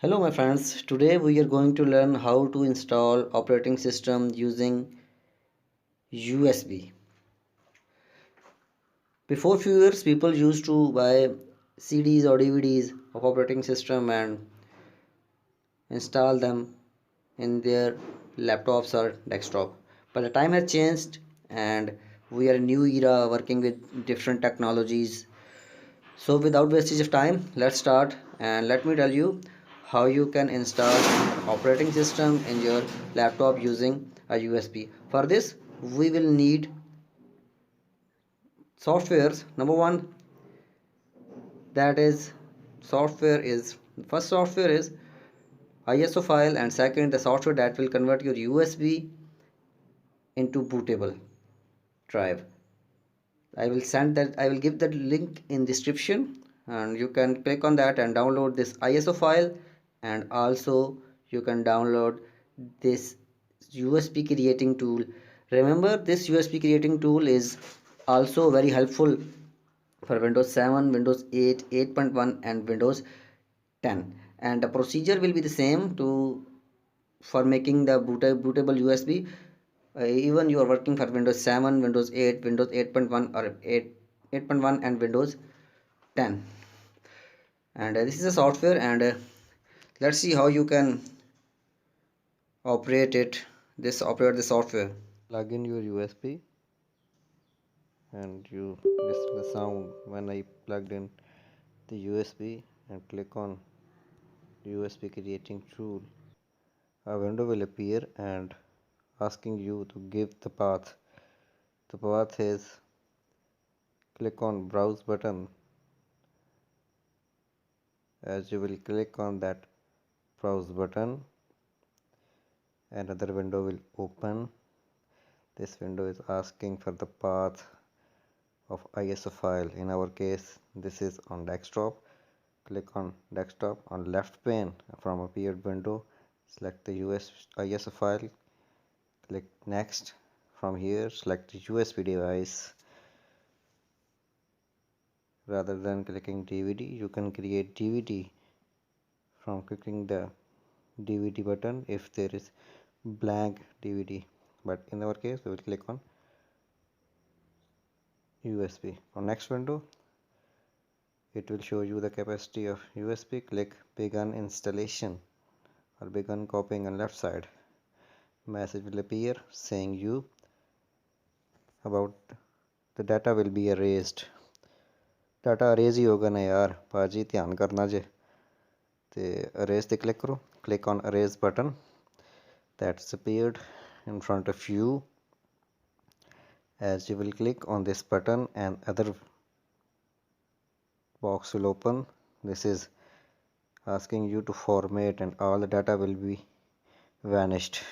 Hello my friends, today we are going to learn how to install operating system using USB. Before few years people used to buy CDs or DVDs of operating system and install them in their laptops or desktop. But the time has changed and we are in a new era working with different technologies. So without wastage of time, let's start and let me tell you how you can install operating system in your laptop using a USB. For this, we will need softwares. Number one, that is first software is ISO file, and second the software that will convert your USB into bootable drive. I will give that link in description and you can click on that and download this ISO file, and also you can download this USB creating tool. Remember, this USB creating tool is also very helpful for Windows 7, Windows 8, 8.1 and Windows 10, and the procedure will be the same to for making the bootable USB. Even you are working for Windows 7, Windows 8, Windows 8.1 or 8.1 and Windows 10. And this is a software, and let's see how you can operate the software. Plug in your USB and you listen the sound when I plugged in the USB and click on USB creating tool. A window will appear and asking you to give the path. The path is click on browse button. As you will click on that browse button, another window will open. This window is asking for the path of ISO file. In our case, this is on desktop. Click on desktop. On left pane from appeared window, select the ISO file. Click next. From here, select USB device. Rather than clicking DVD, you can create DVD from clicking the DVD button if there is blank DVD. But in our case, we will click on USB. On next window, it will show you the capacity of USB. Click begin installation or begin copying on left side. Message will appear saying you about the data will be erased. Data erase ही होगा ना यार पाजी ध्यान करना जे ते erase ते click करो. Click on erase button that's appeared in front of you. As you will click on this button, and other box will open. This is asking you to format and all the data will be vanished.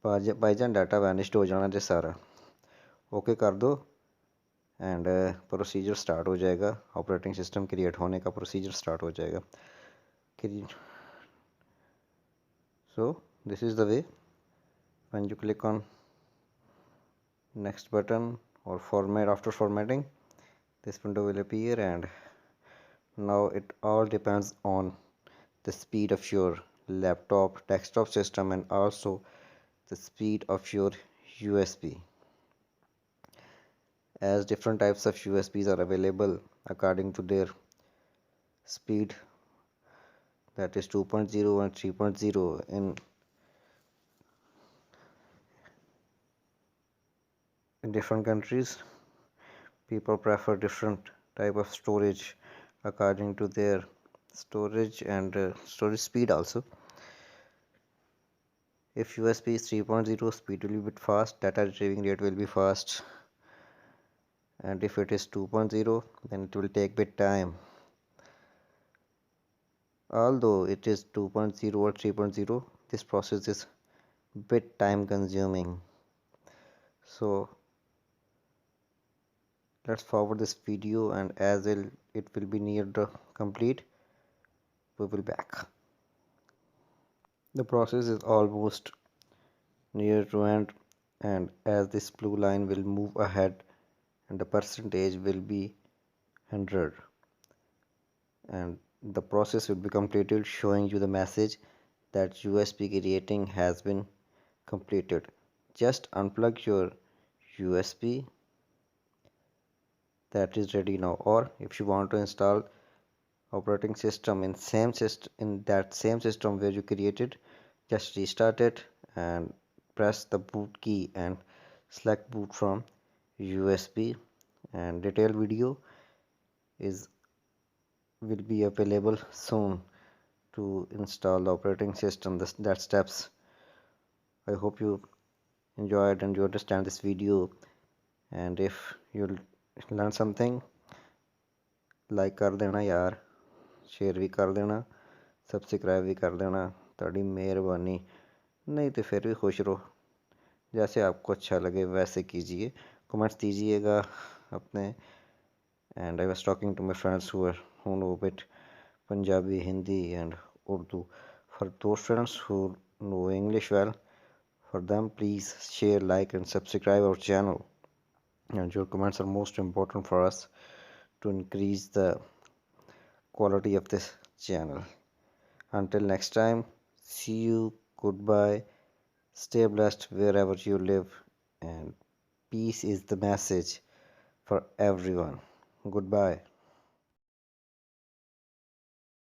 भाईजान data vanished हो जाना जे सारा okay कर दो and procedure start हो जाएगा. Operating system create होने का प्रोसीजर स्टार्ट हो जाएगा. So this is the way. When you click on next button or format, after formatting, this window will appear, and now it all depends on the speed of your laptop desktop system and also the speed of your USB, as different types of USBs are available according to their speed, that is 2.0 and 3.0. In different countries, people prefer different type of storage according to their storage and storage speed also. If USB is 3.0, speed will be a bit fast, data retrieving rate will be fast, and if it is 2.0, then it will take bit time. Although it is 2.0 or 3.0, this process is bit time consuming. So let's forward this video, and as it will be near the complete, we will back. The process is almost near to end, and as this blue line will move ahead and the percentage will be 100, and the process will be completed, showing you the message that USB creating has been completed. Just unplug your USB, that is ready now. Or if you want to install operating system in that same system where you created, just restart it and press the boot key and select boot from USB, and detailed video is will be available soon to install the operating system. That steps. I hope you enjoyed and you understand this video, and if you learn something, like ਕਰ ਦੇਣਾ ਯਾਰ, share ਵੀ ਕਰ ਦੇਣਾ, subscribe भी कर देना, ਤੁਹਾਡੀ ਮਿਹਰਬਾਨੀ। नहीं तो फिर भी खुश रहो, जैसे आपको अच्छा लगे वैसे कीजिए, कमेंट्स दीजिएगा अपने। And I was talking to my friends who know a bit Punjabi, Hindi and Urdu. For those friends who know English well, for them please share, like and subscribe our channel, and your comments are most important for us to increase the quality of this channel. Until next time, see you, goodbye, stay blessed wherever you live, and peace is the message for everyone. Goodbye.